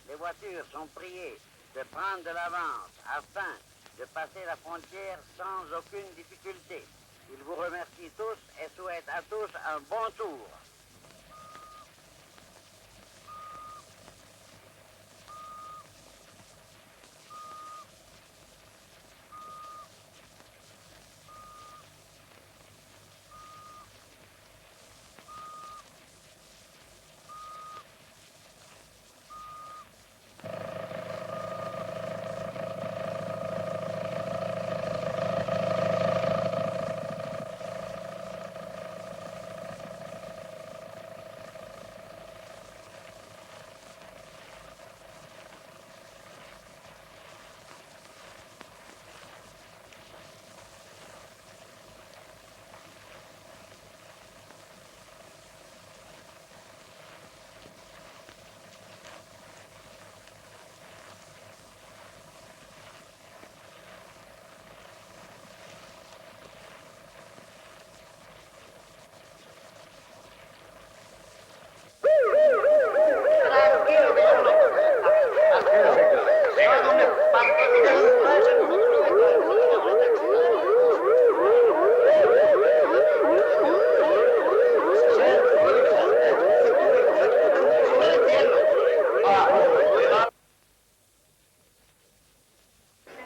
Les voitures sont priées de prendre de l'avance afin de passer la frontière sans aucune difficulté. Il vous remercie tous et souhaite à tous un bon tour.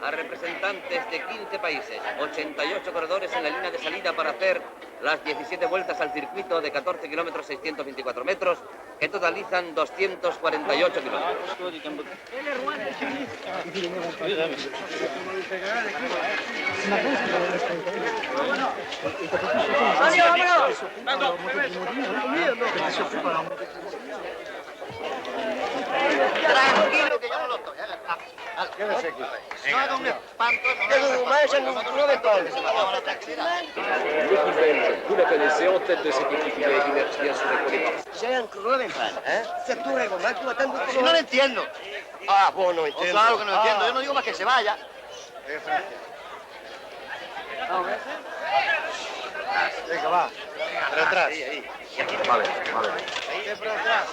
A representantes de 15 países, 88 corredores en la línea de salida para hacer las 17 vueltas al circuito de 14 kilómetros 624 metros, que totalizan 248 kilómetros. Tranquilo, que yo no lo estoy. Quédese aquí. No haga un espanto. L'équipe belge, vous la connaissez, en tête de cette équipe, il y a Eddy Merckx, bien sûr, pour les passes. Sean Grubenpan, ¿eh? Se tú regomar, tú atando Si no lo entiendo. Ah, vos no entiendo. Claro que no entiendo. Yo no digo más que se vaya. Venga, va. Para atrás. Vale. Ahí, para atrás.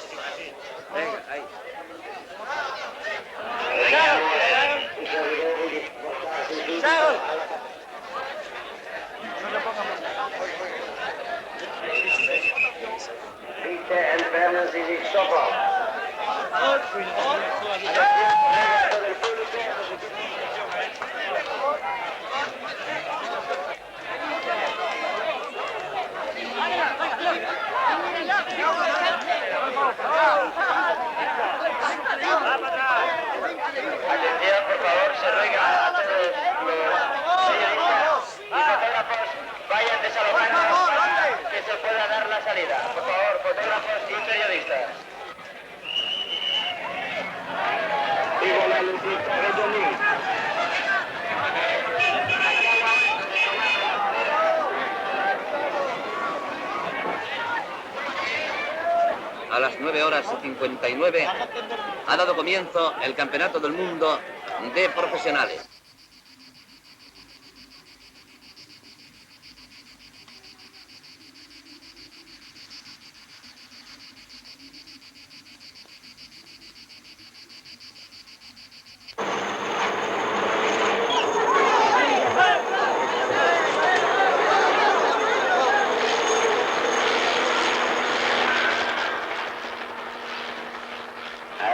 Venga, ahí. Bitte entfernen Sie sich sofort. Atención, por favor, se ruega a todos los señoritas y 19 horas 59 ha dado comienzo el Campeonato del Mundo de Profesionales.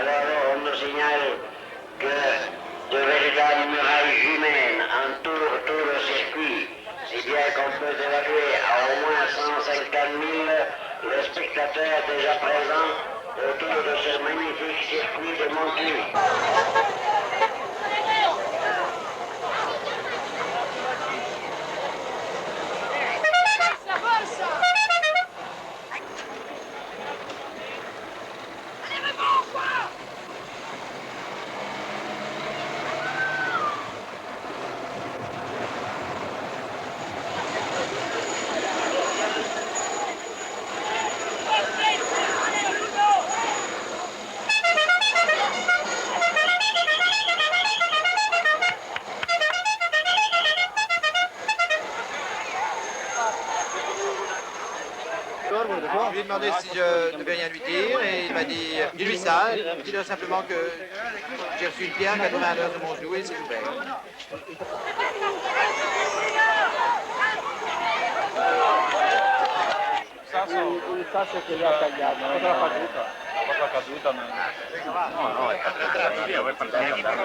Alors, on nous signale que de véritables murailles humaines entourent tout le circuit, si bien qu'on peut évaluer à au moins 150 000 les spectateurs déjà présents autour de ce magnifique circuit de Montjuïc. Je lui ai demandé si je devais rien lui dire et il m'a dit, dis-lui ça, dis-lui simplement que j'ai reçu une pierre 89 de mon genou et c'est ouvert. Il sasso che gli ha tagliato, cosa l'ha caduta? Cosa caduta? No, è caduta via, voi parlate andando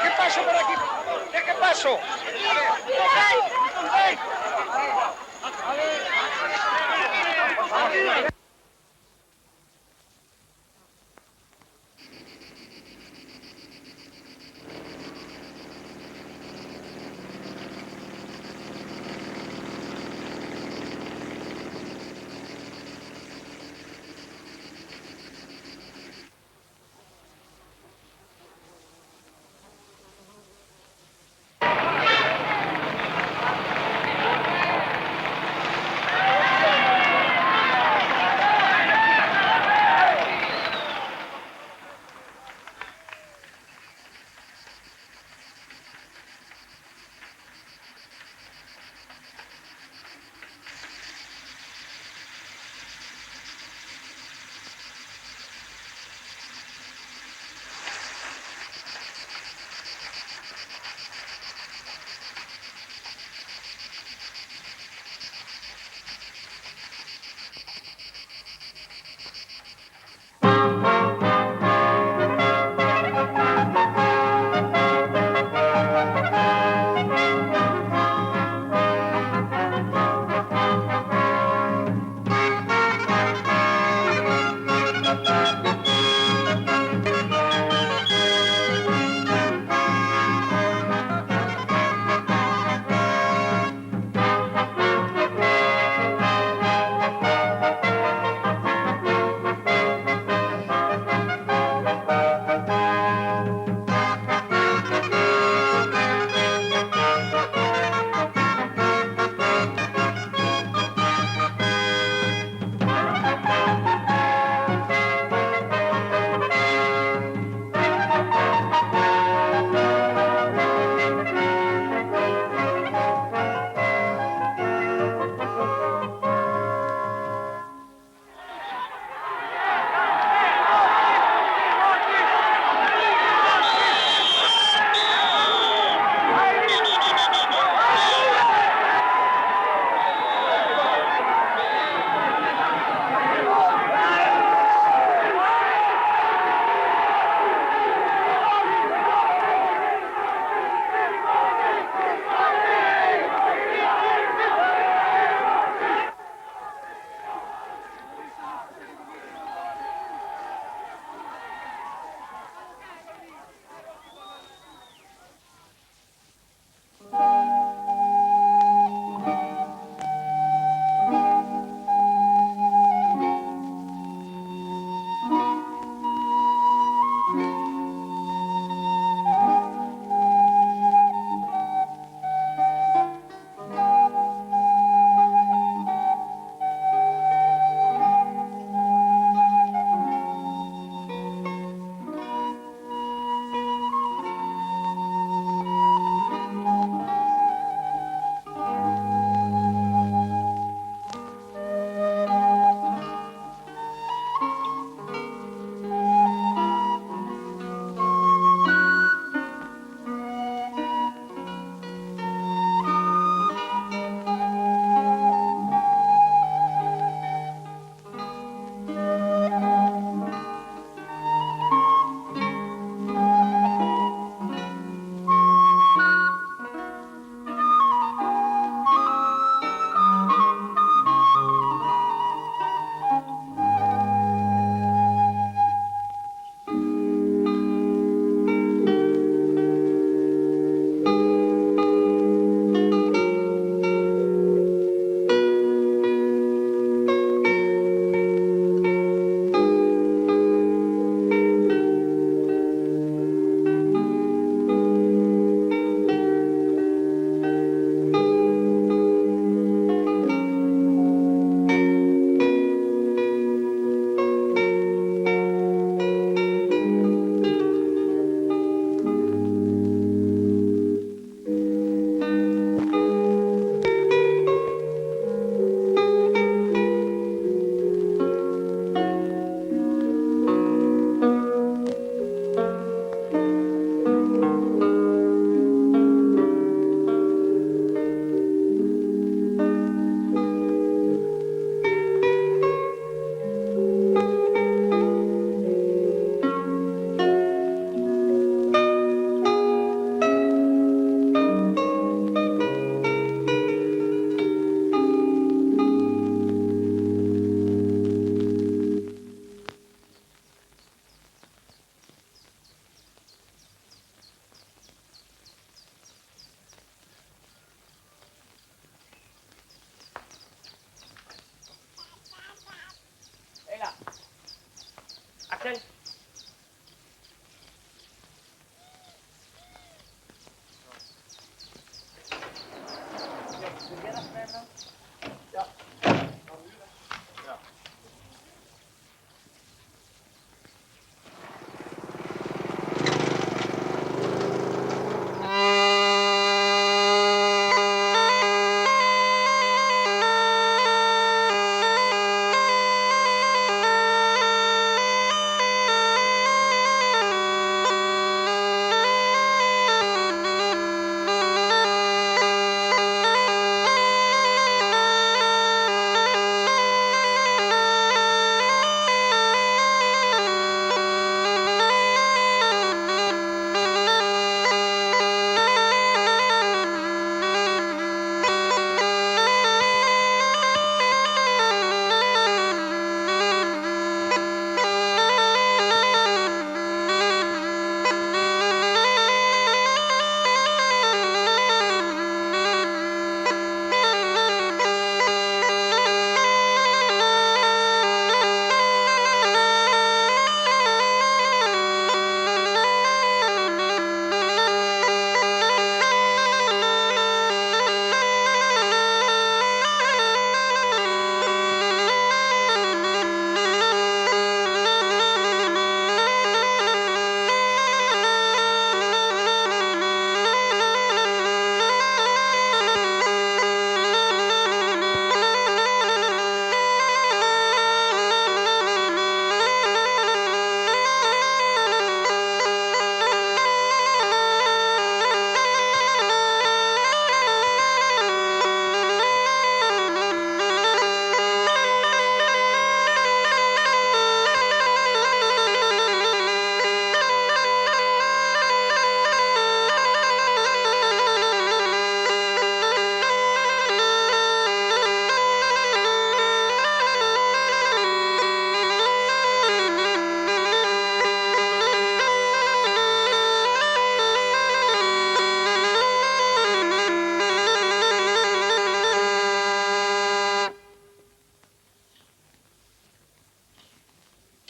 ¿Qué pasó por aquí? ¿Qué pasó?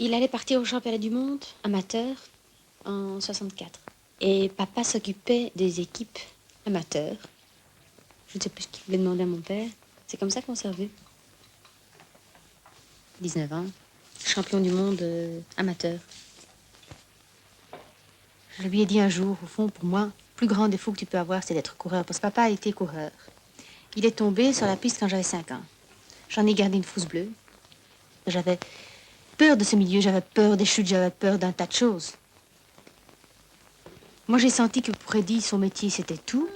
Il allait partir au championnat du monde amateur en 64. Et papa s'occupait des équipes amateurs. Je ne sais plus ce qu'il voulait demander à mon père. C'est comme ça qu'on s'est revus. 19 ans. Champion du monde amateur. Je lui ai dit un jour, au fond, pour moi, le plus grand défaut que tu peux avoir, c'est d'être coureur. Parce que papa a été coureur. Il est tombé sur la piste quand j'avais 5 ans. J'en ai gardé une frousse bleue. J'avais peur de ce milieu, j'avais peur des chutes, j'avais peur d'un tas de choses. Moi, j'ai senti que pour Eddie, son métier, c'était tout.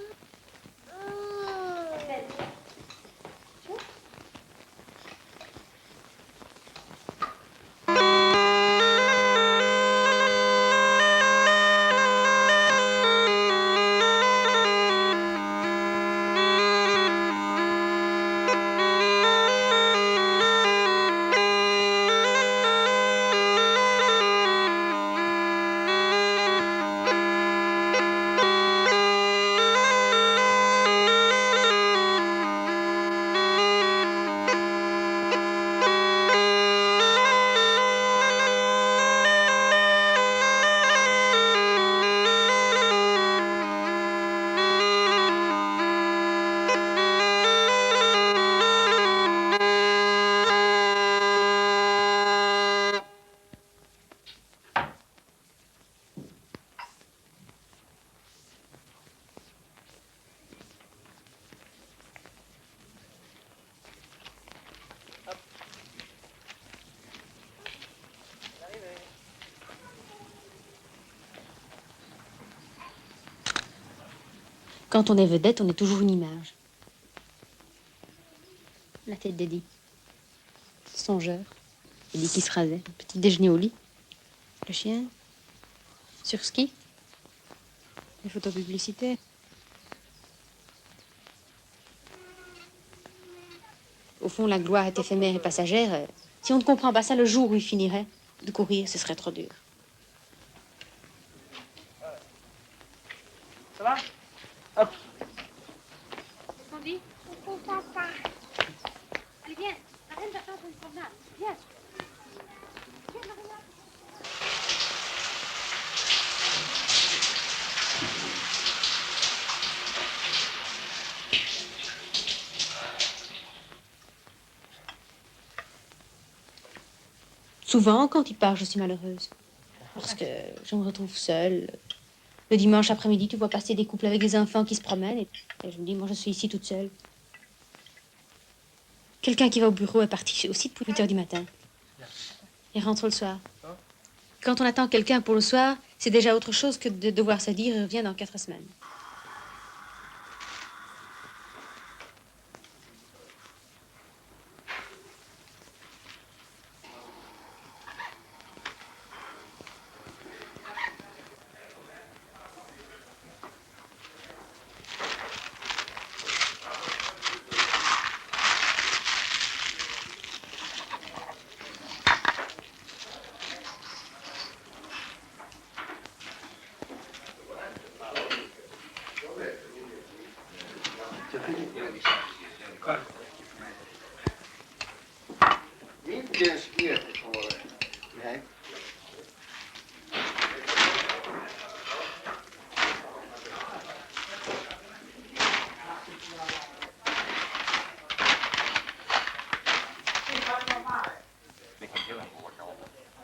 Quand on est vedette, on est toujours une image. La tête d'Eddie. Songeur. Eddie qui se rasait. Petit déjeuner au lit. Le chien. Sur ski. Les photos publicitaires. Au fond, la gloire est éphémère et passagère. Si on ne comprend pas ça, le jour où il finirait de courir, ce serait trop dur. Ça va? Hop. Qu'est-ce qu'on dit? On comprend pas. Allez, viens. La reine va faire une promenade. Viens. Viens, Maria. Souvent, quand il part, je suis malheureuse. Parce que je me retrouve seule. Le dimanche après-midi, tu vois passer des couples avec des enfants qui se promènent. Et je me dis, moi, je suis ici toute seule. Quelqu'un qui va au bureau est parti aussi depuis 8 heures du matin. Il rentre le soir. Quand on attend quelqu'un pour le soir, c'est déjà autre chose que de devoir se dire, il revient dans 4 semaines.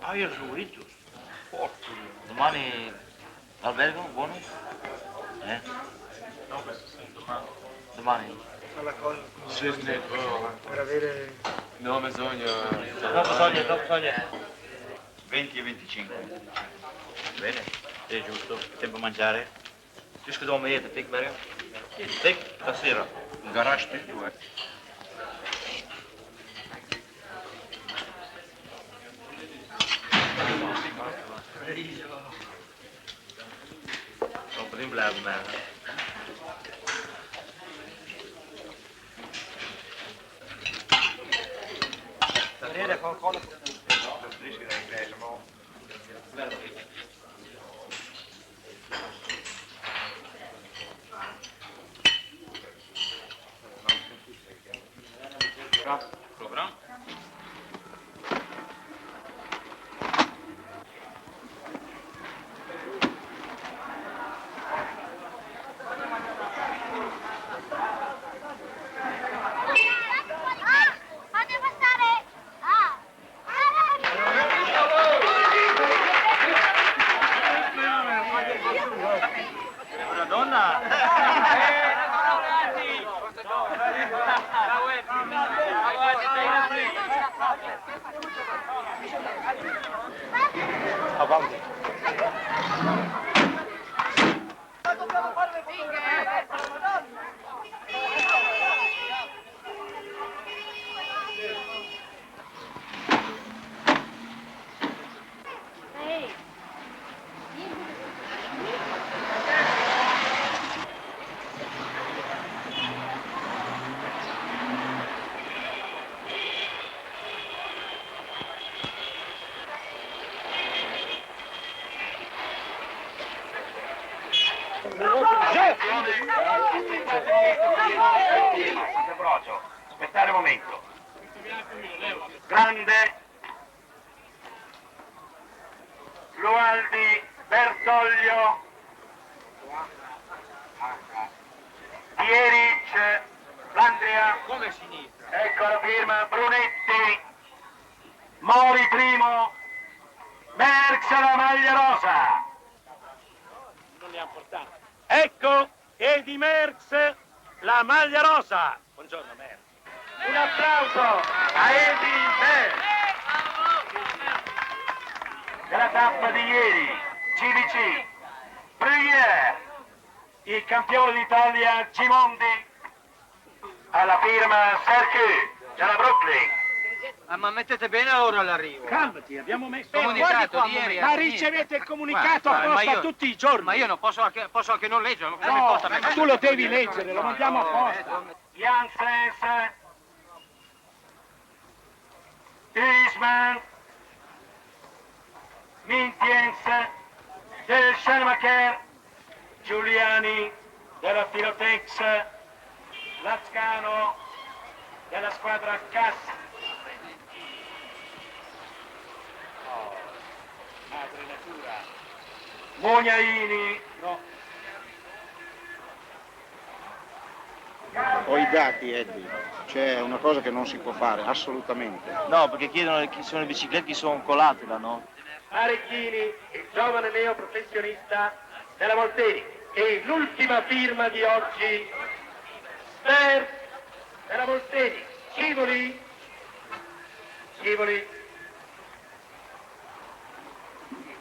Ah, io sono riccio. Domani albergo, buono? No, questo sì, domani. Domani? Alla cosa. Sì, Per avere... no, bisogna... Dopo soglia. 20 e 25. Bene, è giusto. Tempo a mangiare. Tu scusa come io, tek Mario? Tek, stasera. In garage tutto, Non potevo blijven, man. Vedere qualcosa. Program? Avanti. Aspettare un momento. Grande. Lualdi, Bertoglio. Ieric, Landria. Come sinistra? Ecco la firma, Brunetti. Mori primo. Merckx la maglia rosa. Non li ha portati. Ecco Edi Merckx la maglia rosa. Buongiorno, Mer. Un applauso a Edi Merckx. Della tappa di ieri, CVC, Bruyère, il campione d'Italia Gimondi, alla firma Serge della Brooklyn. Ma mettete bene ora l'arrivo. Calmati, abbiamo messo... Comunicato di ieri. Ma ricevete il comunicato apposta tutti i giorni. Ma io non posso anche non leggere. No, tu lo devi leggere, lo mandiamo apposta. Janssens, Huisman, Mintiens, del Schelmacher, Giuliani della Filotex, Lazcano della squadra CAS. Madre natura. Mognaini, no. Ho i dati, Eddie. C'è una cosa che non si può fare, assolutamente. No, perché chiedono chi sono le biciclette che sono colate là, no? Arecchini, il giovane neoprofessionista della Molteni. E l'ultima firma di oggi, Ster della Molteni. Scivoli.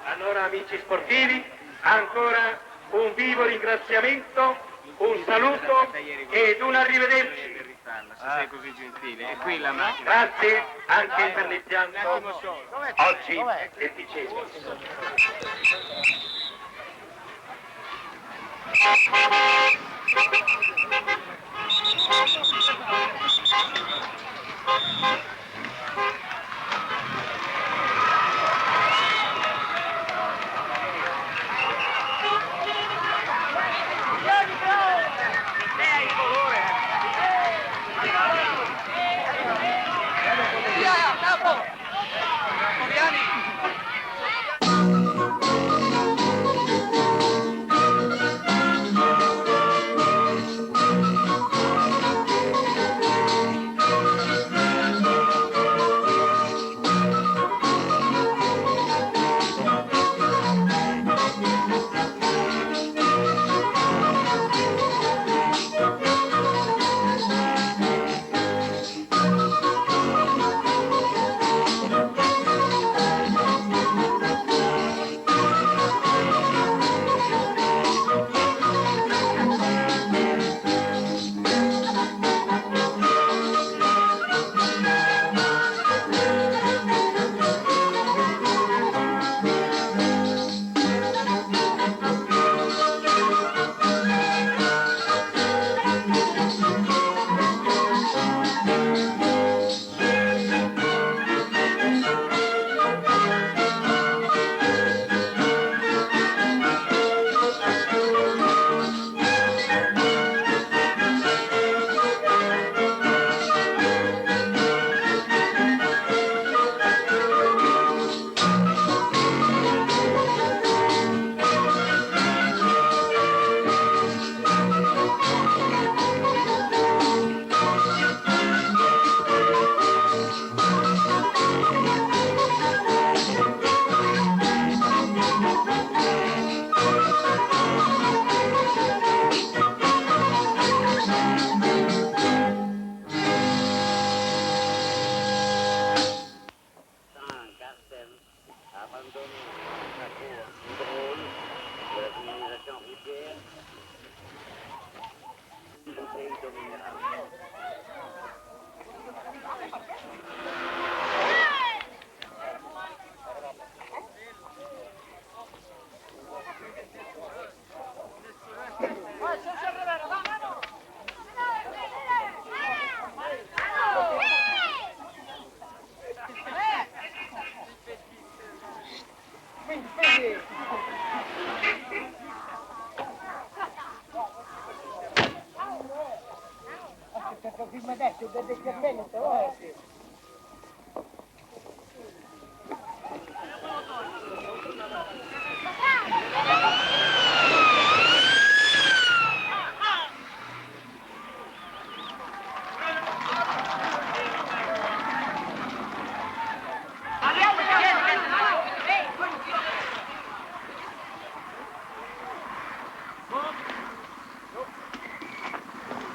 Allora, amici sportivi, ancora un vivo ringraziamento, un saluto ed un arrivederci. Se sei così gentile. È qui la macchina. Grazie anche per l'impianto oggi efficiente.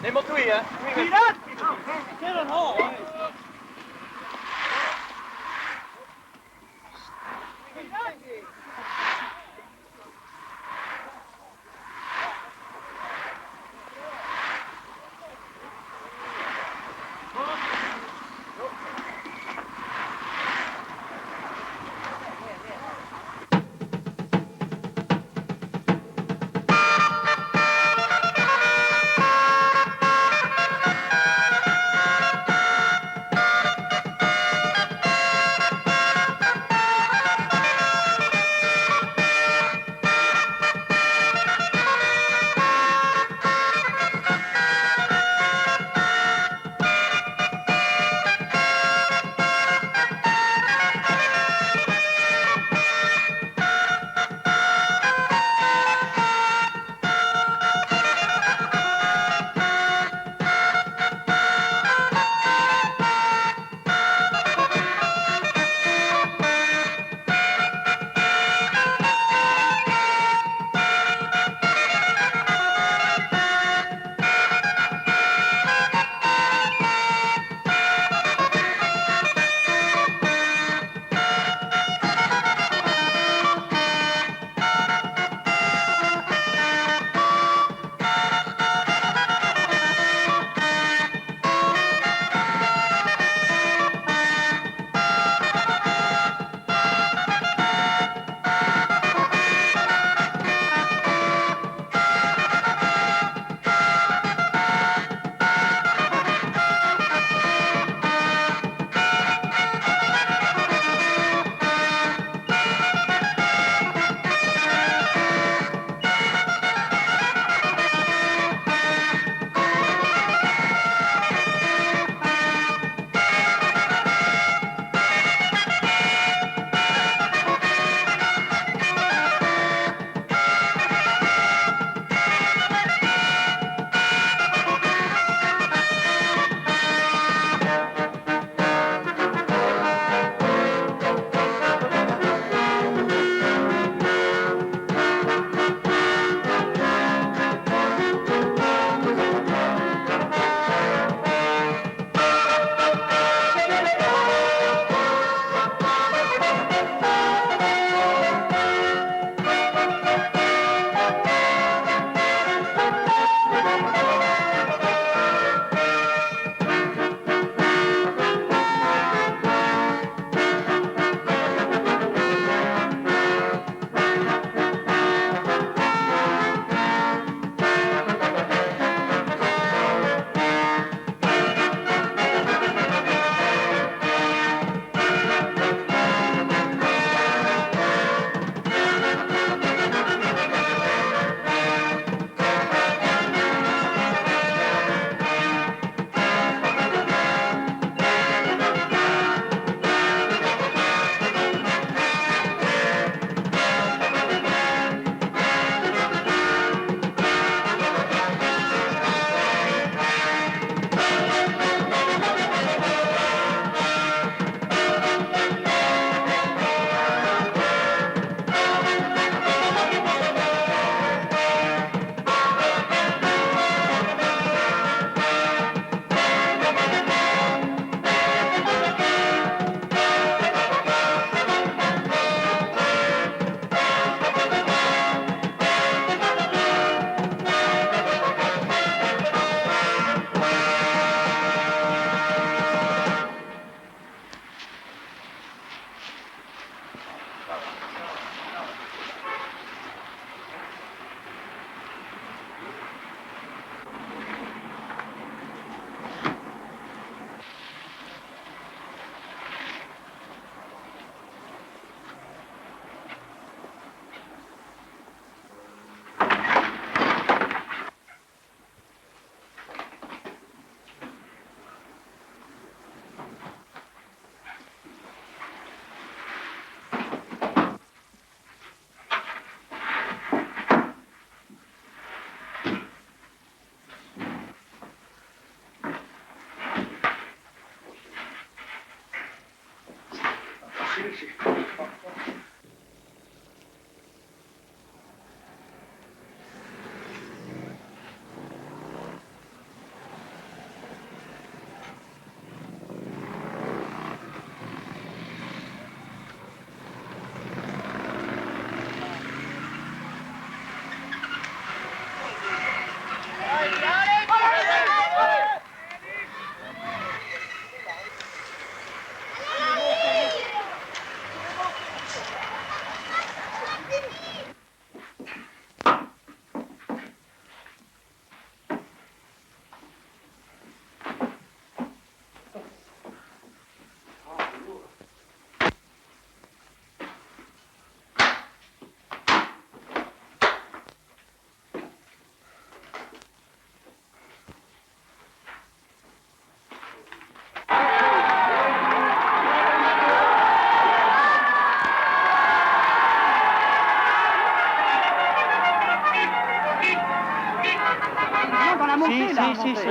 Andiamo qui, eh?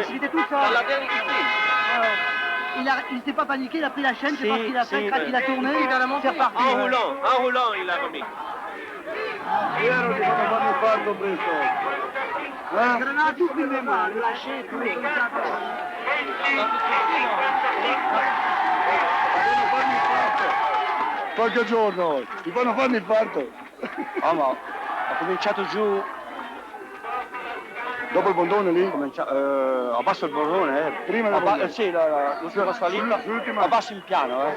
Il était tout seul. Il s'est pas paniqué, il a pris la chaîne, je sais pas ce qu'il a fait, il a tourné, c'est reparti. En roulant, il a remis. Granata tout filmé, moi, le lâcher, tout. Qualche giorno, ti fanno fare l'infarto. Ah, ma ha cominciato giù. Dopo il bondone lì? Abbasso il bordone, Prima del bondone? sì, l'ultima salita, abbasso il piano,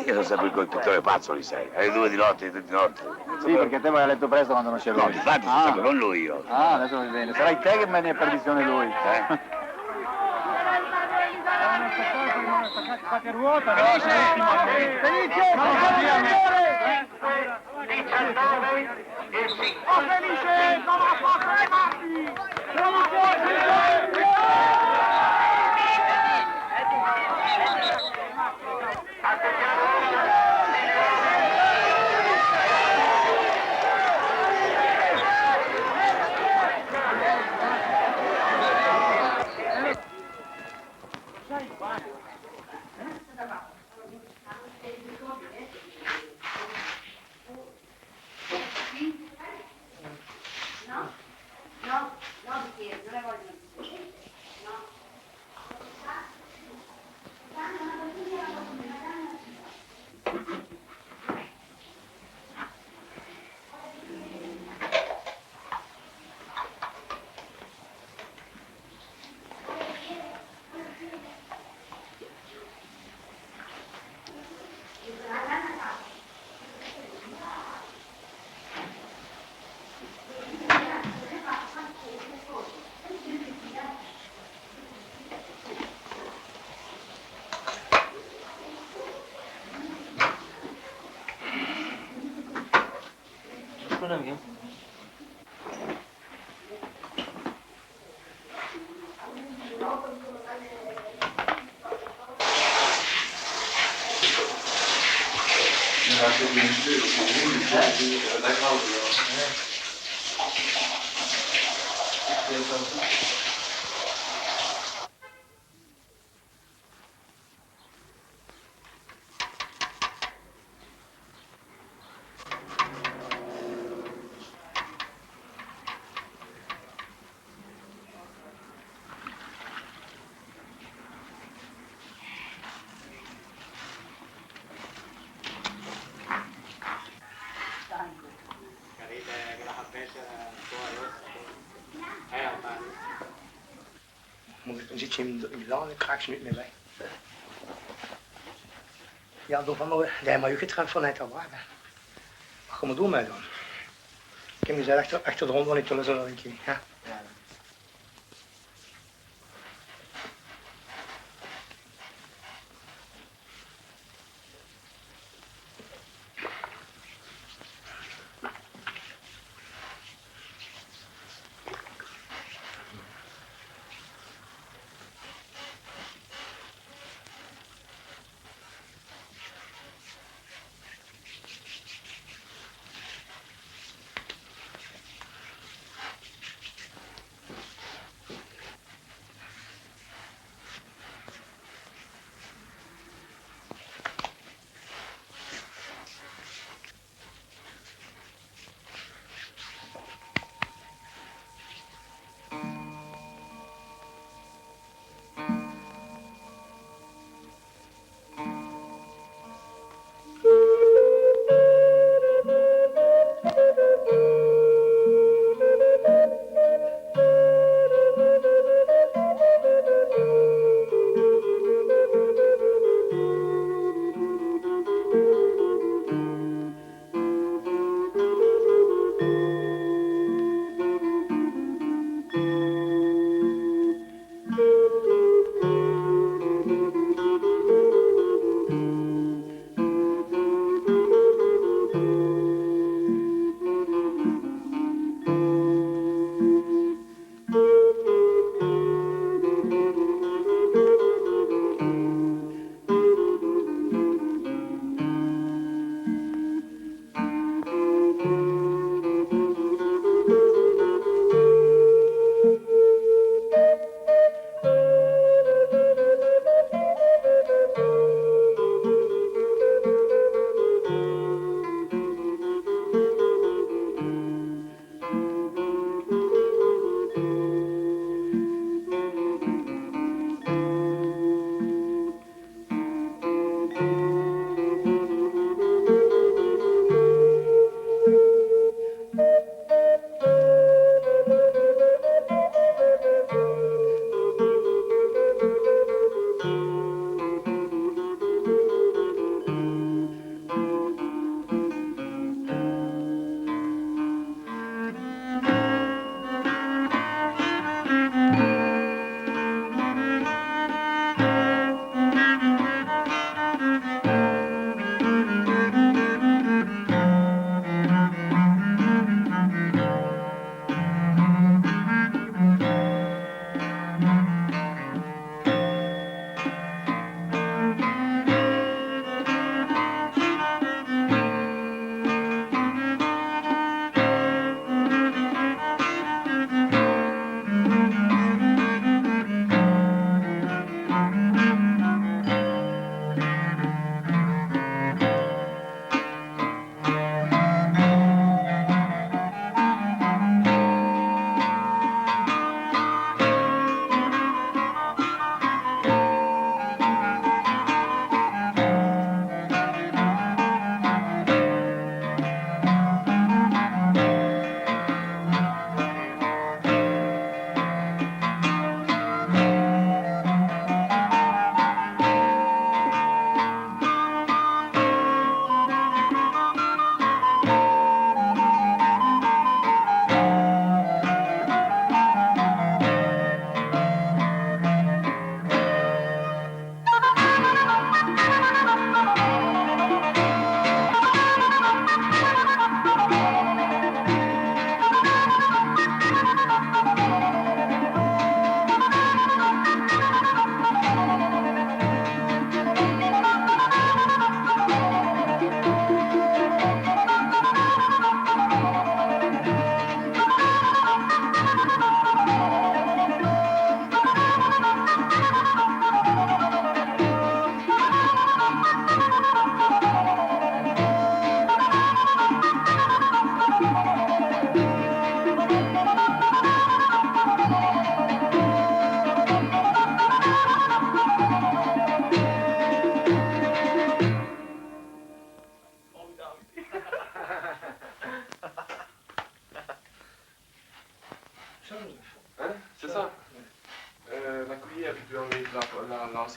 Io sono sempre il conduttore pazzo di sei, alle 2 di notte, tutti di notte. Sì, perché te vai a letto presto quando non c'è lui. No, difatti sono sempre con lui io. Ah, adesso va bene. Sarai te che mani a perdizione lui. Fate ruota, no? Dan zit je in de laan en krijg je niet meer mee. Ja, dan van mij, die maar je getrouwd vanuit de waarde. Wat gaan we doen met dan? Ik heb gezegd achter de rond van niet willen zo een keer. Ja.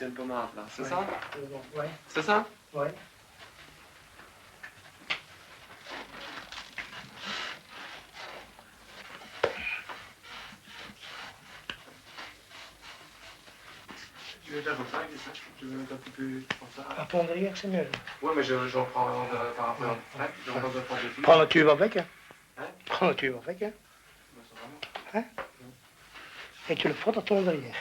l'ancienne pommade, là. C'est ça? Oui. C'est ça? Oui. Tu veux faire comme ça, avec les sacs? Tu veux mettre un peu plus comme ça? À ton derrière, c'est mieux. Ouais, mais j'en prends par rapport à l'autre. J'en prends deux fois de plus. Prends le tube avec. Hein. Hein? Prends le tube avec. Hein. Hein? Et tu le frottes à ton derrière.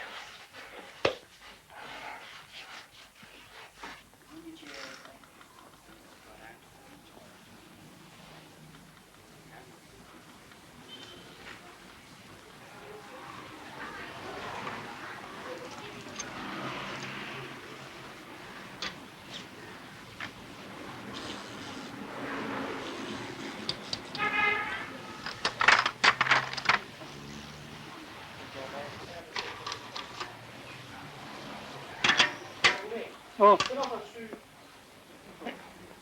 Oh.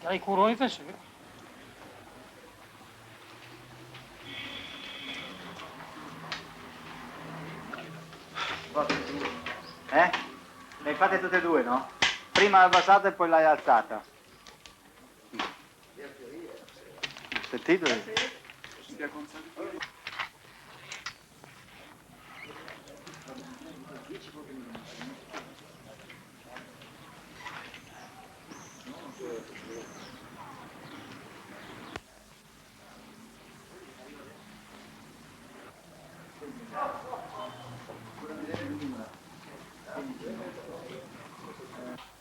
Dai curoni faccio. Le fate tutte e due, no? Prima l'hai abbassata e poi l'hai alzata. Sentite?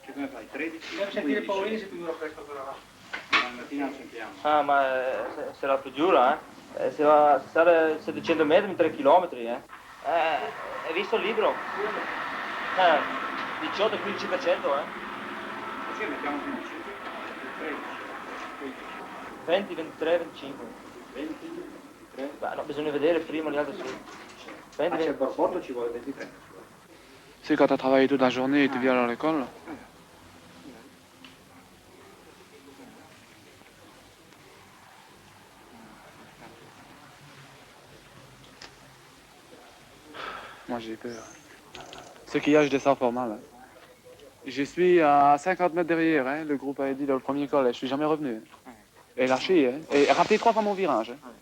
Che come fai? 13? Devo sentire Paolini se più dura questo però. La mattina sentiamo. Ah, ma sarà più dura, eh? Se va a stare 700 metri in 3 chilometri, eh? Hai visto il libro? 18-15%, Così mettiamo 15. 13. 20, 23, 25. 20, 23. Beh, no, bisogna vedere prima gli altri sì. 20, Ah, c'è il borbotto, ci vuole 23. Tu sais, quand t'as travaillé toute la journée et tu viens à l'école, moi j'ai peur. Ce qu'il y a, je descends fort mal. Je suis à 50 mètres derrière, hein, le groupe a dit dans le premier col, je suis jamais revenu. Et lâché, hein, et raté 3 fois mon virage. Hein.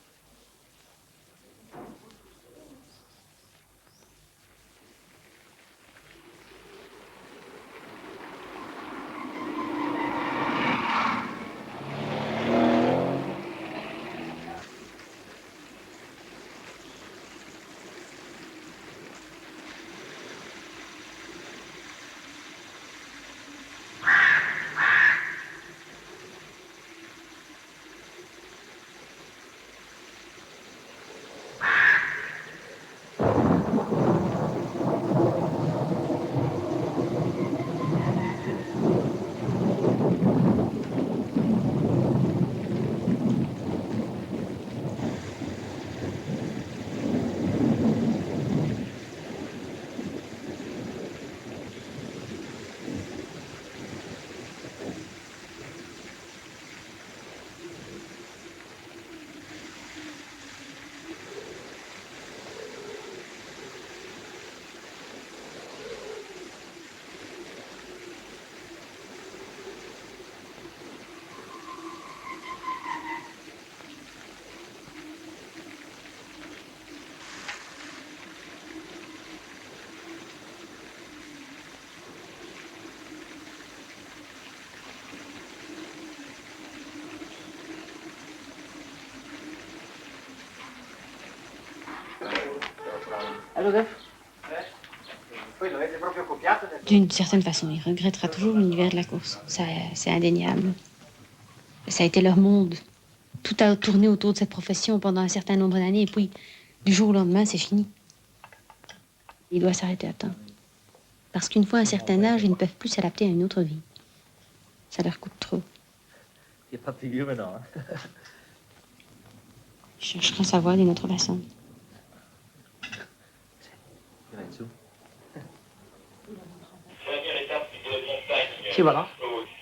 D'une certaine façon, il regrettera toujours l'univers de la course. Ça, c'est indéniable. Ça a été leur monde. Tout a tourné autour de cette profession pendant un certain nombre d'années, et puis, du jour au lendemain, c'est fini. Il doit s'arrêter à temps. Parce qu'une fois à un certain âge, ils ne peuvent plus s'adapter à une autre vie. Ça leur coûte trop. Il est pas plus vieux maintenant. Hein? Ils chercheront sa voie d'une autre façon. Sì, voilà.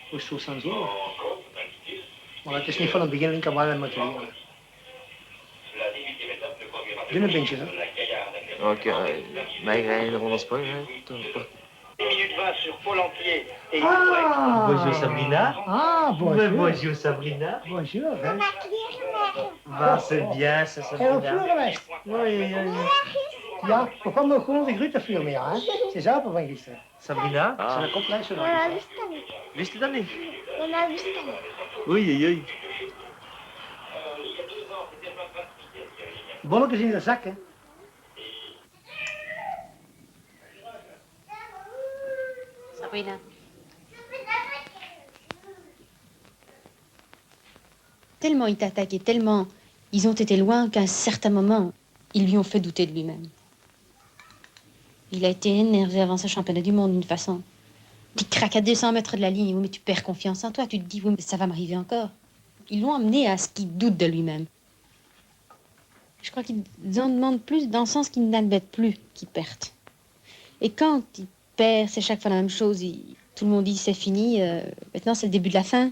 Questo Sanzio. Ma te snifano bene in cavallo al materiale. Viene ben, Ok, mij rijden er onder sprong. 10 minutes 20 sur Pôle entier. Et Bonjour Sabrina. Ah, bonjour. Bonjour Sabrina. Bonjour. Hein. Va, c'est bien, ça En Sabrina. vuur geweest? Oui. Ja, we kwamen nog gewoon de groentevuur mee aan. Ze is open van gisteren. Sabrina? Ze zijn komt luisteren. Mama wist dat niet. Wist je dat niet? Mama wist dat niet. Oei. Bonnetjes in de zak, hè. Sabrina. Tellement il t'attaquait, tellement ils ont été loin qu'à un certain moment, ils lui ont fait douter de lui-même. Il a été énervé avant ce championnat du monde d'une façon. Il craque à 200 mètres de la ligne, oui, mais tu perds confiance en toi, tu te dis, oui, mais ça va m'arriver encore. Ils l'ont amené à ce qu'il doute de lui-même. Je crois qu'ils en demandent plus dans le sens qu'ils n'admettent plus qu'ils perdent. Et quand ils perdent, c'est chaque fois la même chose. Tout le monde dit c'est fini, maintenant c'est le début de la fin.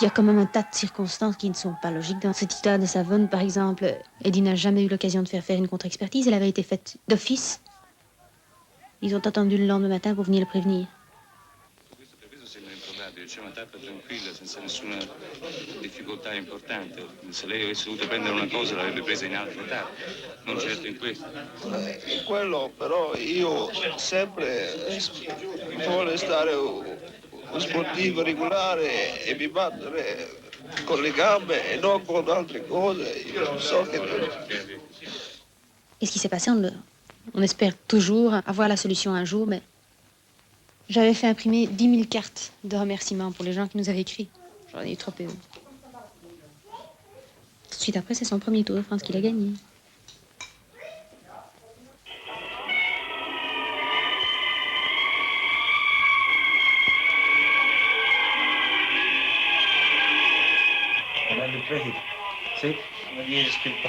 Il y a quand même un tas de circonstances qui ne sont pas logiques. Dans cette histoire de Savone, par exemple, Eddie n'a jamais eu l'occasion de faire une contre-expertise. Elle avait été faite d'office. Ils ont attendu le lendemain matin pour venir le prévenir. C'è una tappa tranquilla, senza nessuna difficoltà importante. Se lei avesse dovuto prendere una cosa l'avrebbe presa in altre tappe, non certo in questa. Quello però io sempre vuole stare un sportivo regolare e mi battere con le gambe et non con altre cose. Io so che... Et ce qui s'est passé, on espère toujours avoir la solution un jour, mais j'avais fait imprimer 10 000 cartes de remerciements pour les gens qui nous avaient écrit. J'en ai eu trop peu. Tout de suite après, c'est son premier Tour de France qu'il a gagné. Sì, non gli scritto.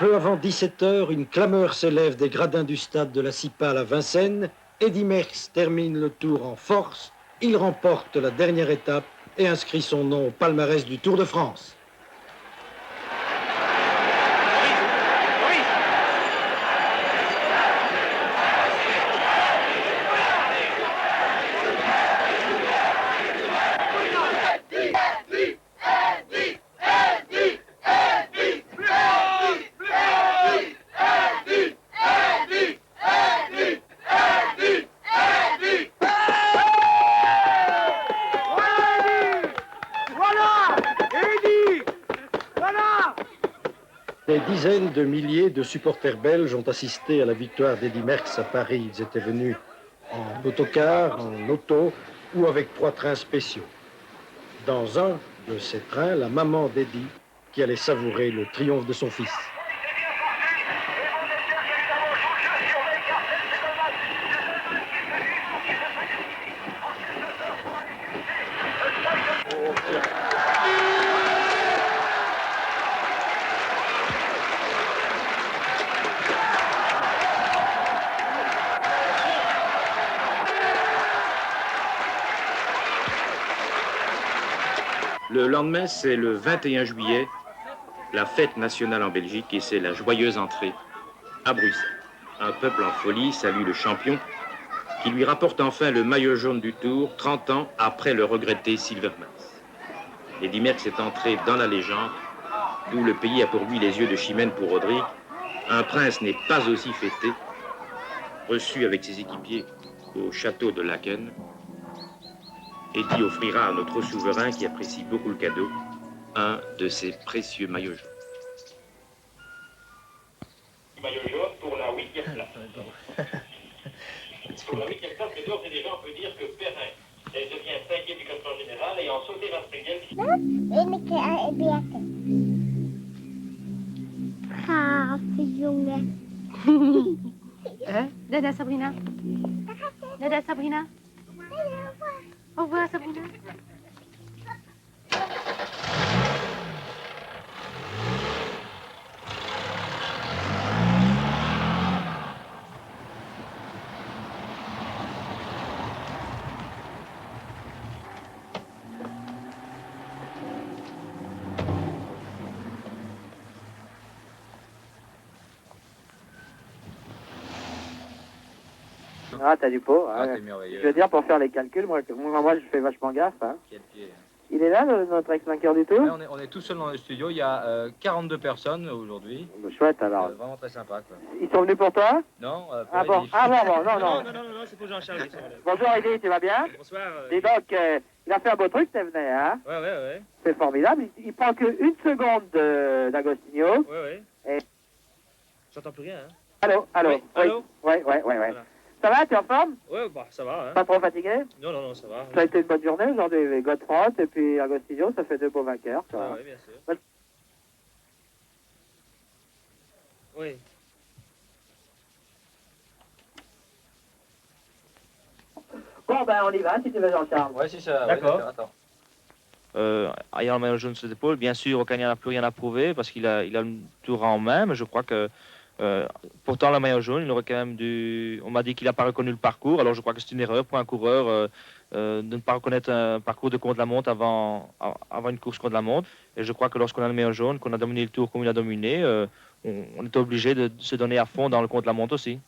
Peu avant 17h, une clameur s'élève des gradins du stade de la Cipale à Vincennes. Eddy Merckx termine le tour en force. Il remporte la dernière étape et inscrit son nom au palmarès du Tour de France. Des dizaines de milliers de supporters belges ont assisté à la victoire d'Eddy Merckx à Paris. Ils étaient venus en autocar, en auto ou avec 3 trains spéciaux. Dans un de ces trains, la maman d'Eddy qui allait savourer le triomphe de son fils. Le lendemain, c'est le 21 juillet, la fête nationale en Belgique, et c'est la joyeuse entrée à Bruxelles. Un peuple en folie salue le champion qui lui rapporte enfin le maillot jaune du Tour, 30 ans après le regretté Silvermans. Eddy Merckx est entré dans la légende, d'où le pays a pour lui les yeux de Chimène pour Rodrigue. Un prince n'est pas aussi fêté, reçu avec ses équipiers au château de Laken. Eddy offrira à notre souverain, qui apprécie beaucoup le cadeau, un de ses précieux maillots jaunes. Maillot jaune pour la 8e place. Pour la 8e place, mais d'ores et déjà, on peut dire que Perrin devient 5e du classement général et en sauté Verstegen. Dada Sabrina. Dada Sabrina. Au revoir Sabrina. Ah, t'as du pot. Ah, Hein. t'es merveilleux. Je veux dire, pour faire les calculs, moi je fais vachement gaffe. Hein. Quel pied. Il est là, notre ex-vainqueur du Tour? Ouais, on est tout seul dans le studio. Il y a 42 personnes aujourd'hui. Chouette, alors. Vraiment très sympa, quoi. Ils sont venus pour toi? Non, ah bon, non. Non, c'est pour Jean-Charles. Bonjour Eddy, tu vas bien? Bonsoir. Dis donc, il a fait un beau truc, t'es venu, hein? Ouais. C'est formidable. Il prend que 1 seconde d'Agostinho. Ouais. Et... J'entends plus rien, hein? Allô? Oui, allô? Ouais. Voilà. Ça va, tu es en forme? Ouais, bah, ça va, hein. Pas trop fatigué? Non, ça va. Ça a été une bonne journée aujourd'hui, Godefroy et puis Agostinho, ça fait 2 beaux vainqueurs. Ah oui, bien sûr. Oui. Bon, ben on y va, si tu veux, Jean-Charles. Ouais, si ça. D'accord. Ouais, attends. Ayant le maillot jaune sur les épaules, bien sûr, Ocaña n'a plus rien à prouver parce qu'il a le tour en main, mais je crois que pourtant le maillot jaune, il aurait quand même dû. On m'a dit qu'il n'a pas reconnu le parcours, alors je crois que c'est une erreur pour un coureur de ne pas reconnaître un parcours de contre-la-montre avant une course contre-la-montre. Et je crois que lorsqu'on a le maillot jaune, qu'on a dominé le tour comme il a dominé, on est obligé de se donner à fond dans le contre-la-montre aussi.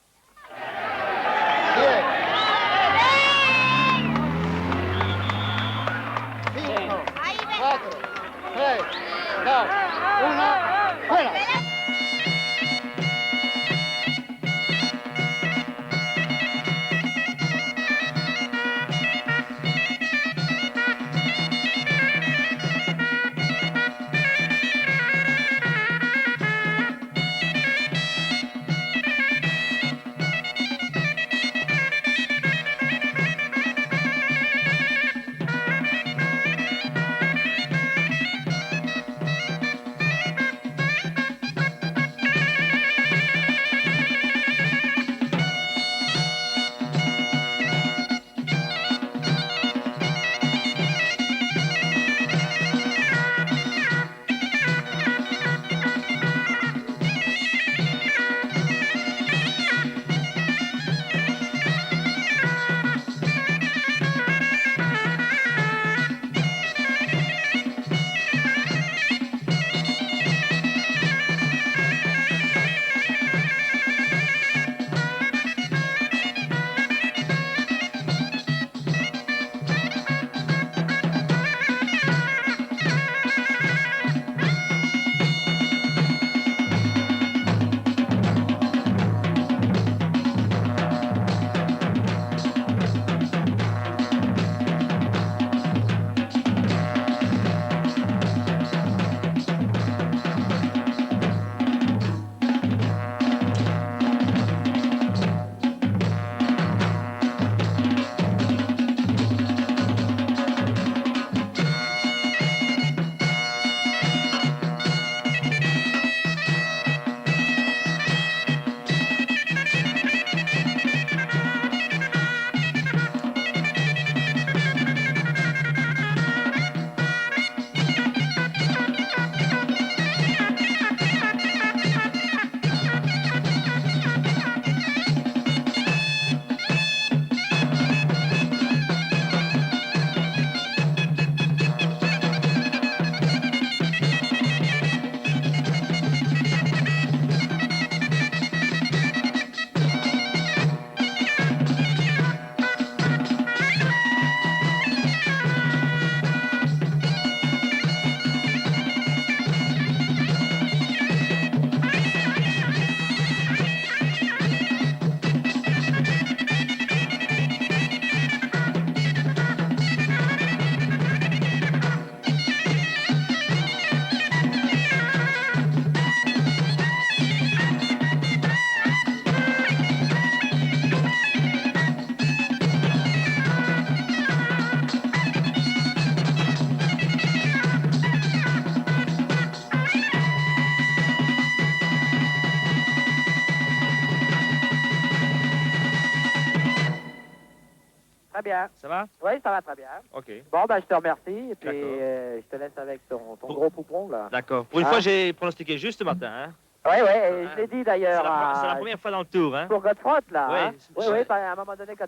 Très bien. Ça va? Oui, ça va très bien. Ok. Bon, ben, je te remercie. Et puis, D'accord. je te laisse avec ton gros poupon, là. D'accord. Pour une Hein? fois, j'ai pronostiqué juste ce matin. Hein? Oui, oui, et je l'ai dit d'ailleurs C'est la première fois dans le tour. Hein? pour Godefroy, là. Oui, Hein? Oui, oui, à un moment donné, quand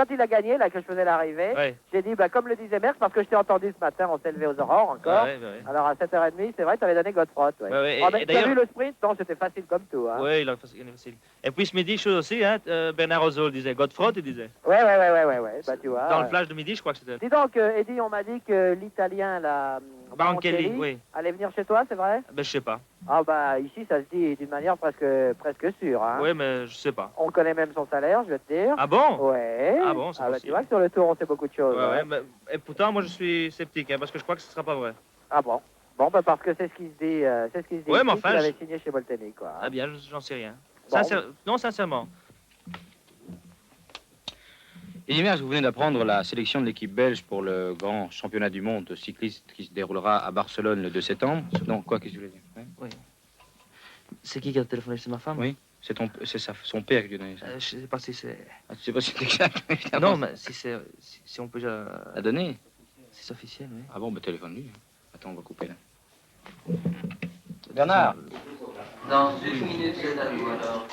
il a gagné, là, que je faisais l'arrivée, Oui. j'ai dit, ben, comme le disait Merckx, parce que je t'ai entendu ce matin, on s'est levé aux aurores encore. Ouais, ouais. Alors, à 7h30, c'est vrai, tu avais donné Godefroy. Ouais. Ouais, ouais, Oh, et mais tu as d'ailleurs- vu le sprint? Non, c'était facile comme tout. Hein? Oui, il est facile. Et puis ce midi, chose aussi, hein, Bernard Ozol disait, Godefroy, il disait. Ouais, bah, tu vois. Dans le flash de midi, je crois que c'était. Dis donc, Eddie, on m'a dit que l'Italien, là, Baroncelli, oui. allait venir chez toi, c'est vrai? Ben, je sais pas. Ah, bah, ici, ça se dit d'une manière presque sûre. Hein? Oui, mais je sais pas. On connaît même son salaire, je vais te dire. Ah bon? Ouais. Ah bon, c'est bah, tu possible. vois que sur le tour, on sait beaucoup de choses. Ouais, hein. ouais, mais, et pourtant, moi, je suis sceptique, hein, parce que je crois que ce sera pas vrai. Ah bon? Bon, bah, parce que c'est ce qui se dit, Ouais, mais ici, enfin, qu'il avait je- signé chez Bolteni, quoi. Ah bien, j'en sais rien. Bon. Non, sincèrement. Eddy Merckx, vous venez d'apprendre la sélection de l'équipe belge pour le grand championnat du monde cycliste qui se déroulera à Barcelone le 2 septembre. Non, quoi, qu'est-ce que je voulais dire? Oui. C'est qui a téléphoné? C'est ma femme? Oui, c'est son père qui lui a donné ça. Je sais pas si c'est... Ah, tu sais pas si c'est exact, évidemment. Non, mais si on peut déjà... La donner? C'est officiel, oui. Ah bon, bah téléphone-lui. Attends, on va couper là. Bernard. Dans une minute, c'est à vous alors.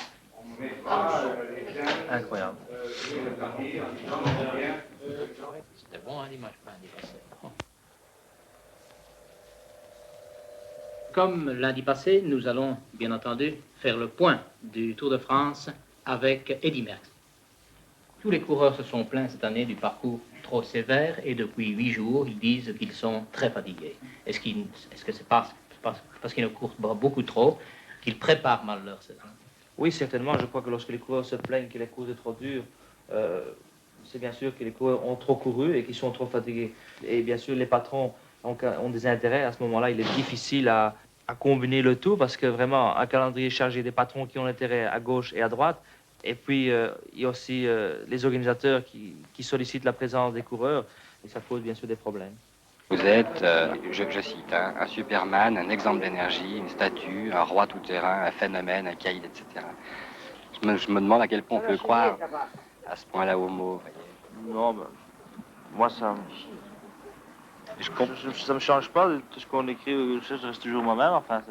Incroyable. C'était bon, hein, l'image, pas dépassé. Comme lundi passé, nous allons, bien entendu, faire le point du Tour de France avec Eddy Merckx. Tous les coureurs se sont plaints cette année du parcours trop sévère et depuis 8 jours, ils disent qu'ils sont très fatigués. Est-ce que c'est parce qu'ils ne courent pas beaucoup trop qu'ils préparent mal leur saison? Oui, certainement. Je crois que lorsque les coureurs se plaignent que les courses sont trop dures, c'est bien sûr que les coureurs ont trop couru et qu'ils sont trop fatigués. Et bien sûr, les patrons ont des intérêts. À ce moment-là, il est difficile à combiner le tout parce que vraiment, un calendrier chargé des patrons qui ont intérêt à gauche et à droite. Et puis, il y a aussi les organisateurs qui sollicitent la présence des coureurs et ça pose bien sûr des problèmes. Vous êtes, je cite, hein, un Superman, un exemple d'énergie, une statue, un roi tout-terrain, un phénomène, un caïd, etc. Je me demande à quel point on peut croire à ce point-là aux mots. Non, ben, moi, ça me change pas de tout ce qu'on écrit. Je reste toujours moi-même. Enfin,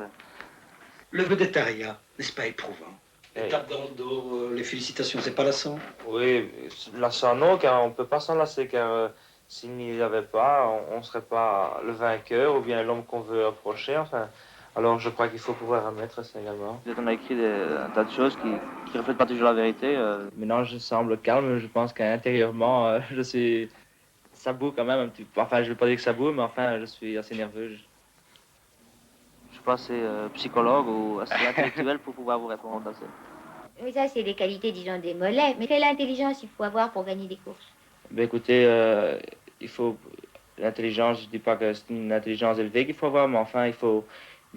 Le vedettariat, n'est-ce pas éprouvant? Les tapes dans le dos, les félicitations, c'est pas lassant? Oui, lassant non, car on ne peut pas s'en lasser, car s'il n'y avait pas, on ne serait pas le vainqueur ou bien l'homme qu'on veut approcher. Enfin, alors je crois qu'il faut pouvoir admettre ça également. On a écrit un tas de choses qui ne reflètent pas toujours la vérité. Maintenant, je semble calme, je pense qu'intérieurement, je suis... Ça boue quand même un petit peu. Enfin, je ne veux pas dire que ça boue, mais enfin, je suis assez nerveux. Je ne suis pas assez psychologue ou assez intellectuel pour pouvoir vous répondre à ça. Oui, ça, c'est des qualités, disons, des mollets. Mais quelle intelligence il faut avoir pour gagner des courses? Ben écoutez, il faut... L'intelligence, je ne dis pas que c'est une intelligence élevée qu'il faut avoir, mais enfin, il faut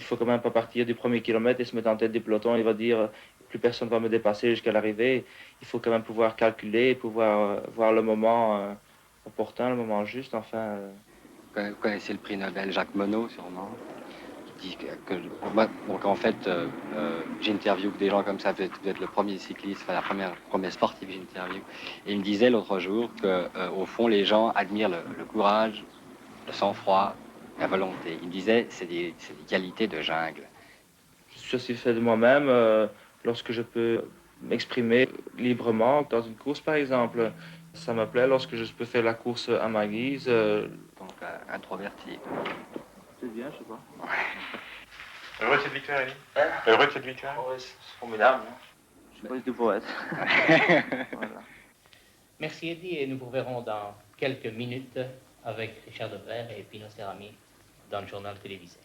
quand même pas partir du premier kilomètre et se mettre en tête du peloton. Il va dire, plus personne ne va me dépasser jusqu'à l'arrivée. Il faut quand même pouvoir calculer, pouvoir voir le moment opportun, le moment juste, enfin... Vous connaissez le prix Nobel Jacques Monod, sûrement, qui dit que moi, donc en fait, j'interviewe des gens comme ça, vous êtes le premier cycliste, enfin la première sportive que j'interviewe, et il me disait l'autre jour que, au fond, les gens admirent le courage, le sang-froid, la volonté. Il me disait, c'est des qualités de jungle. Je suis aussi fait de moi-même lorsque je peux m'exprimer librement dans une course, par exemple. Ça me plaît lorsque je peux faire la course à ma guise. Donc, introverti. C'est bien, je sais pas. Heureux de cette victoire, Eddie? Heureux de cette victoire? Oui, c'est formidable. Je suis pas du tout poète. Voilà. Merci Eddie, et nous vous verrons dans quelques minutes avec Richard Devers et Pino Cerami dans le journal télévisé.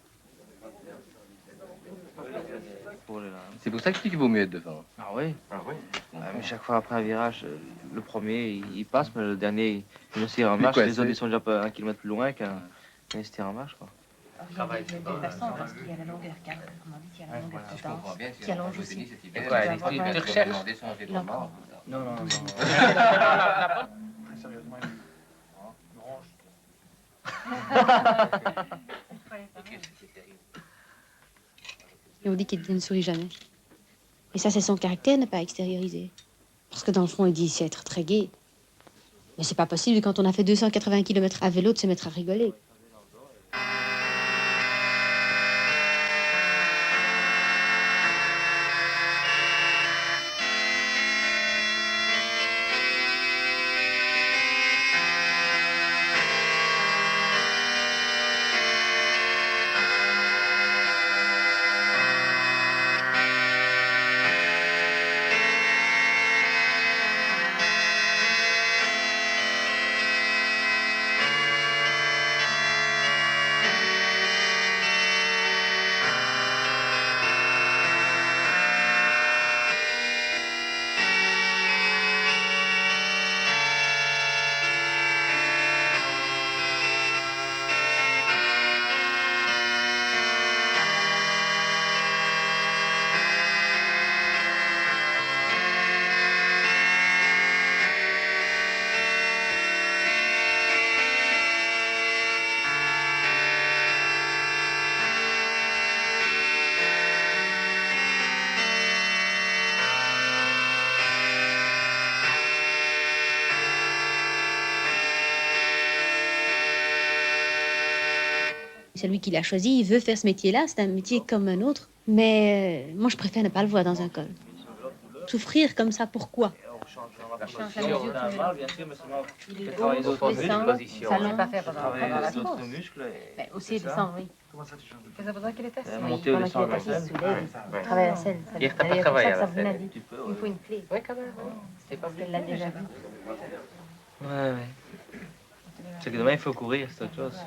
C'est pour ça que je dis qu'il vaut mieux être devant. Ah oui? Ah oui. Mais chaque fois après un virage, le premier, il passe, mais le dernier, il me tire en marche. Les autres, ils sont déjà un kilomètre plus loin quand il se tire en marche, quoi. Travail, de façon, parce qu'il y a la longueur carré, comment on dit, il y a la longueur potence, qui allonge aussi. Tu recherches? Non, non, non. Très sérieusement, une branche. Et on dit qu'il ne sourit jamais. Et ça, c'est son caractère, ne pas extérioriser. Parce que dans le fond, il dit c'est être très gai. Mais c'est pas possible quand on a fait 280 km à vélo de se mettre à rigoler. Celui qui l'a choisi, il veut faire ce métier-là, c'est un métier comme un autre. Mais moi, je préfère ne pas le voir dans un col. Souffrir comme ça, pourquoi? Bien sûr, mais seulement travailler d'autres muscles, Ça pas fait pendant la course. d'autres muscles. Mais aussi descendre, oui. Comment ça, tu changes de Ça faisait besoin qu'il était assis. monter ou descendre la selle. Travailler la selle. Hier, t'as pas travaillé à la selle. Il faut une clé. Oui, quand même. C'était pas qu'elle l'a déjà vu. Ouais. C'est que demain, il faut courir, c'est autre chose.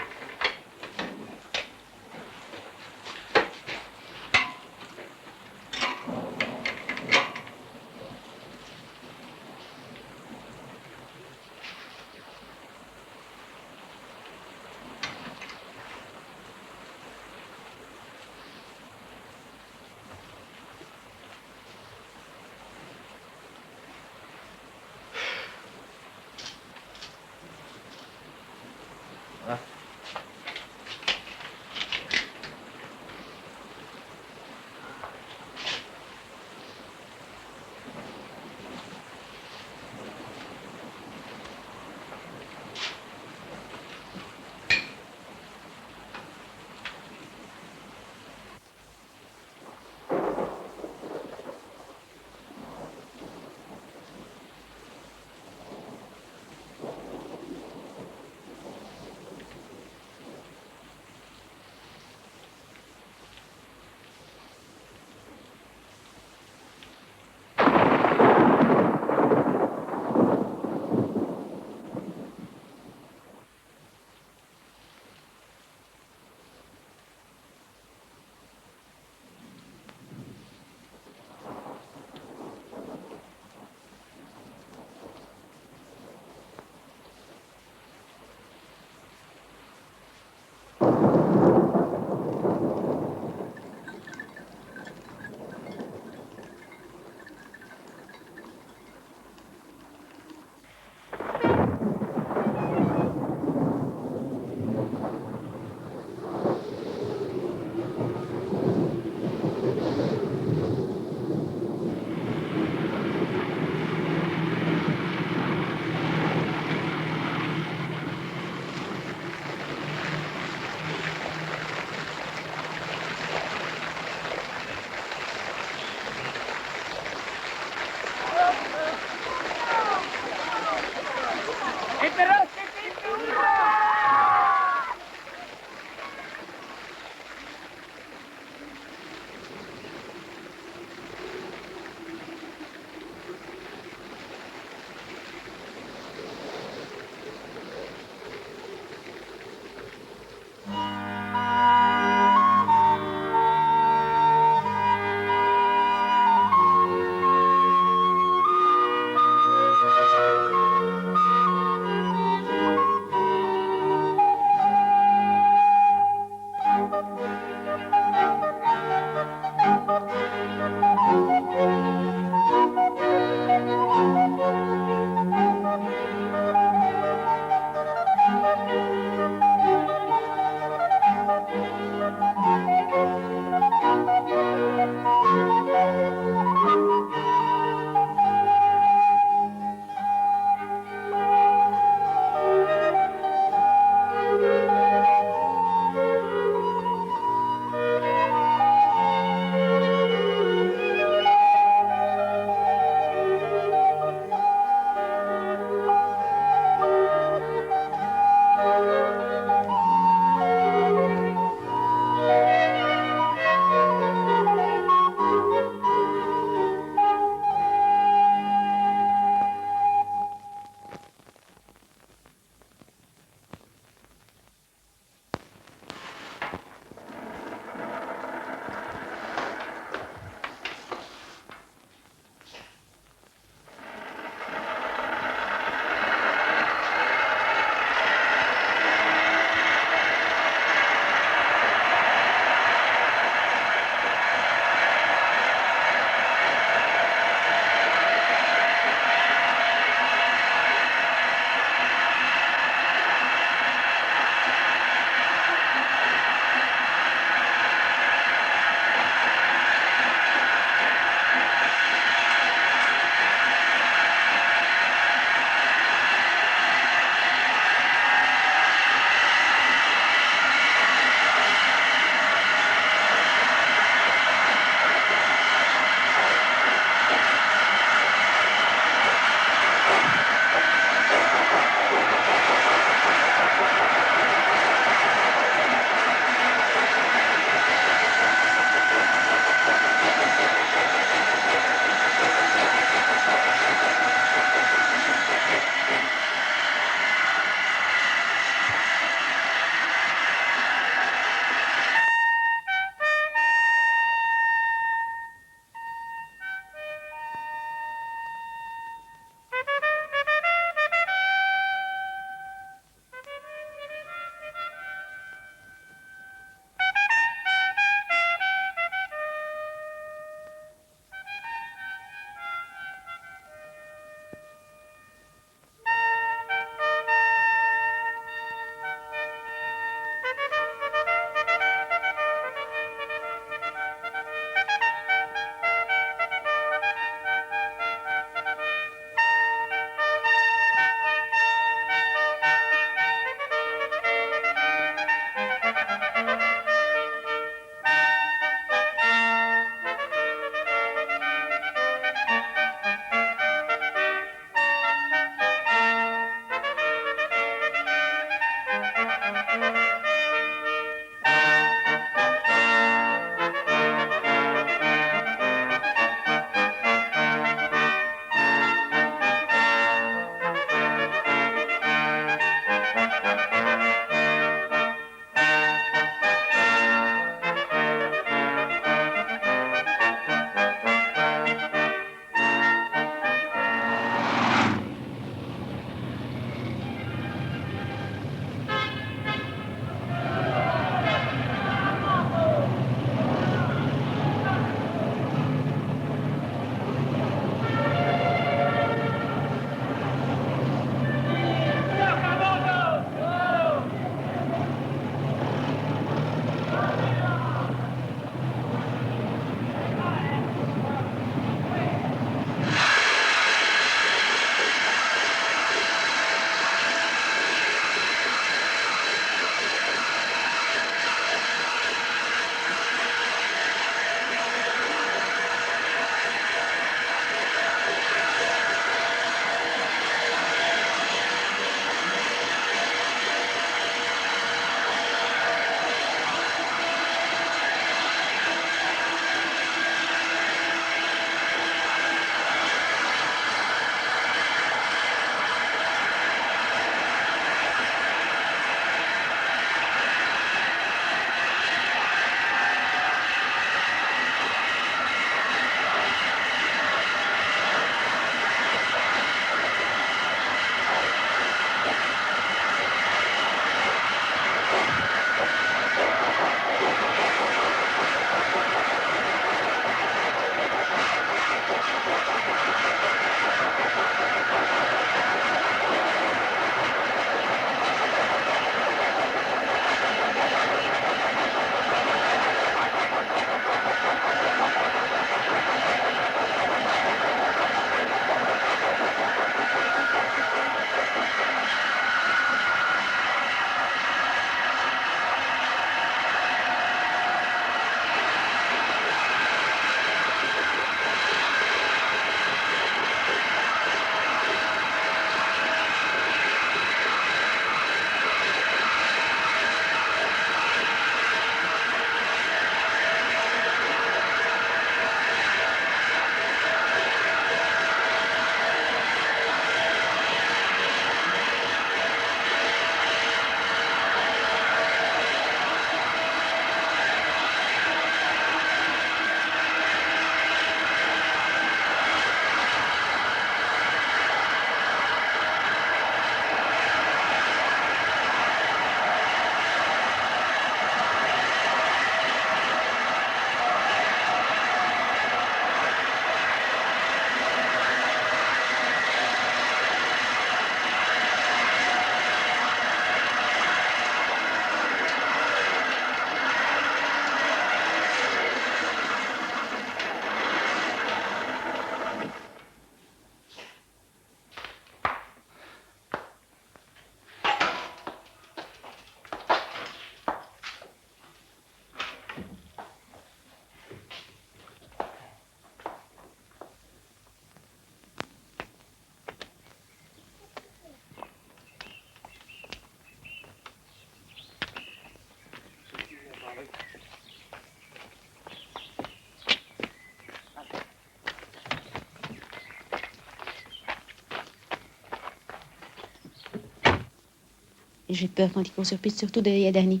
Et j'ai peur quand il court sur piste, surtout de Yaderni.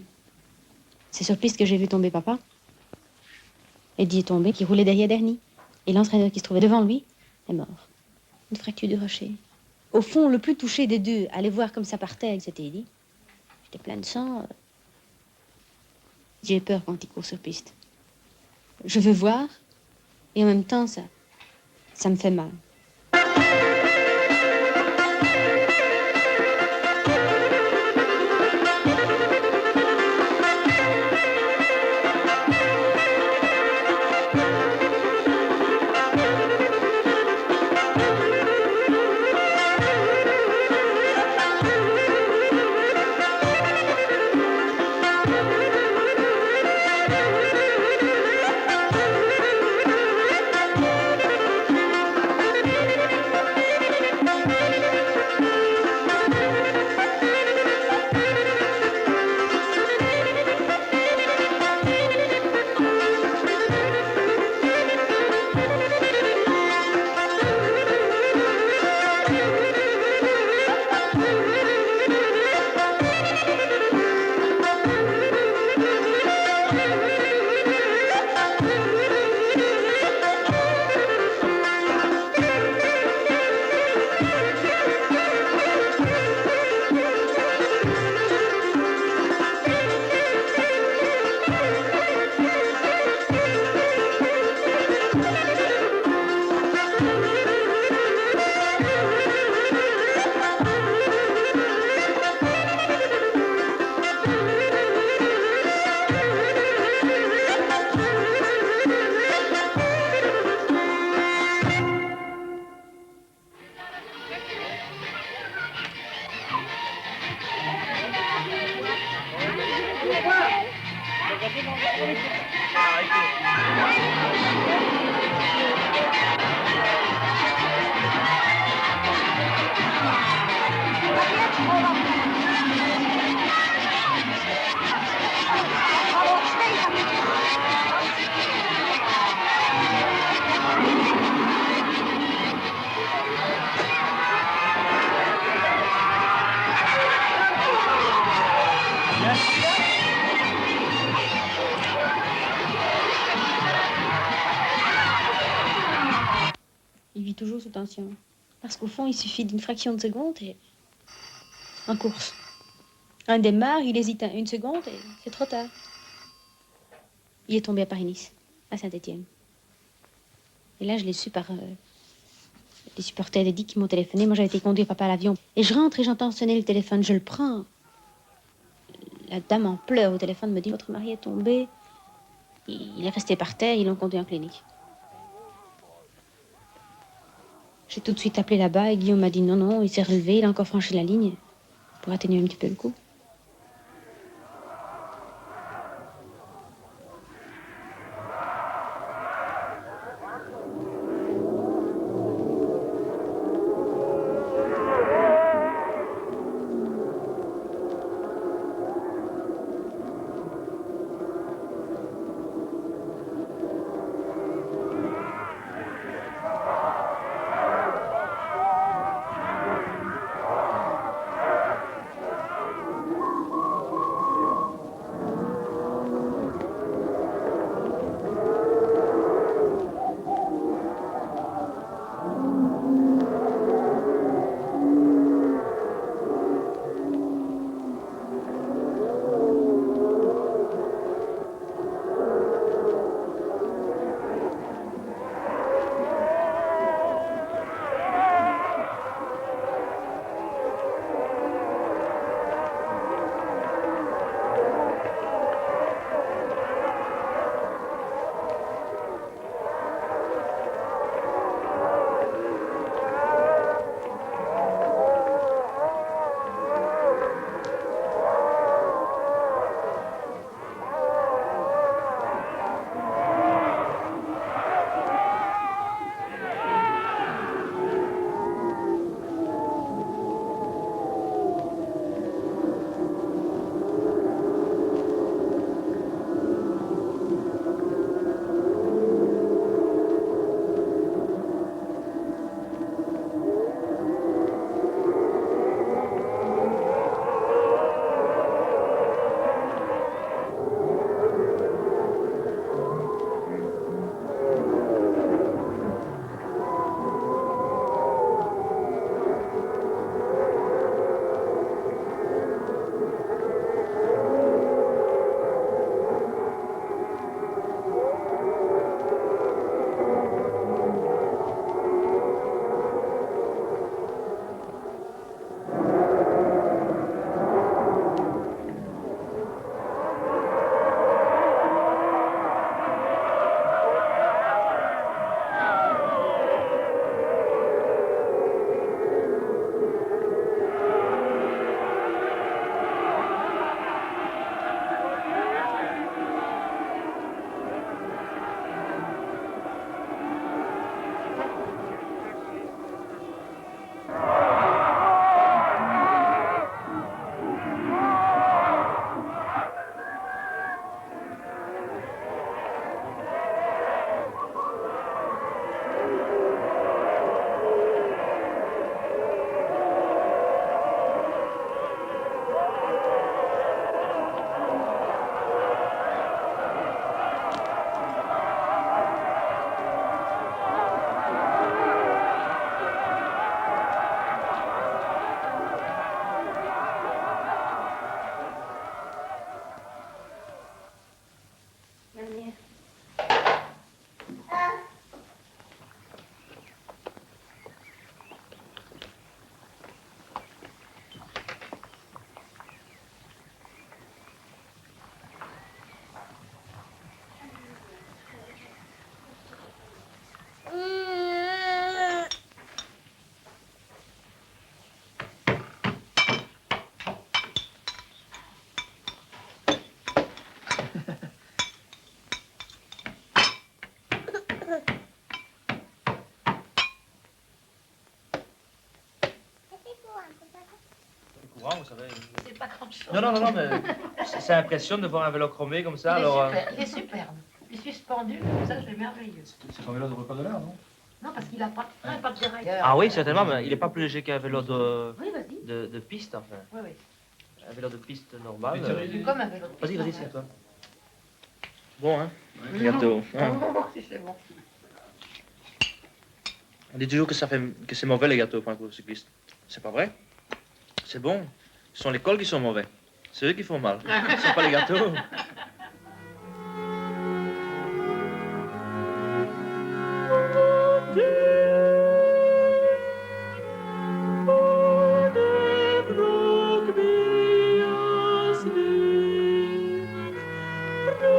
C'est sur piste que j'ai vu tomber papa. Eddie est tombé, qui roulait derrière Yaderni. Et l'entraîneur qui se trouvait devant lui est mort. Une fracture du rocher. Au fond, le plus touché des deux, aller voir comme ça par terre, c'était Eddie. J'étais plein de sang. J'ai peur quand il court sur piste. Je veux voir, et en même temps, ça me fait mal. Il vit toujours sous tension. Parce qu'au fond, il suffit d'une fraction de seconde et... en course. Un démarre, il hésite une seconde et c'est trop tard. Il est tombé à Paris-Nice, à Saint-Étienne. Et là, je l'ai su par les supporters d'Eddie qui m'ont téléphoné. Moi, j'avais été conduire papa à l'avion. Et je rentre et j'entends sonner le téléphone. Je le prends. La dame en pleurs au téléphone me dit « Votre mari est tombé. Il est resté par terre, ils l'ont conduit en clinique. » J'ai tout de suite appelé là-bas et Guillaume m'a dit non, non, il s'est relevé, il a encore franchi la ligne pour atténuer un petit peu le coup. Le courant, vous savez. C'est pas grand-chose. Non, mais c'est impressionnant de voir un vélo chromé comme ça. Il est superbe. Il est suspendu, comme ça, c'est merveilleux. C'est un vélo de record de l'air, non? Non, parce qu'il n'a pas de frein, pas de dérailleur. Ah oui, certainement, mais il n'est pas plus léger qu'un vélo Oui, vas-y. de piste, enfin. Oui, oui. Un vélo de piste normal. Comme un vélo de piste. Vas-y, c'est à toi. Bon, hein? Oui, Le gâteau. Si, c'est bon. On dit toujours que c'est mauvais les gâteaux pour un coureur cycliste. C'est pas vrai. C'est bon. Ce sont les cols qui sont mauvais. C'est eux qui font mal. Ce ne sont pas les gâteaux.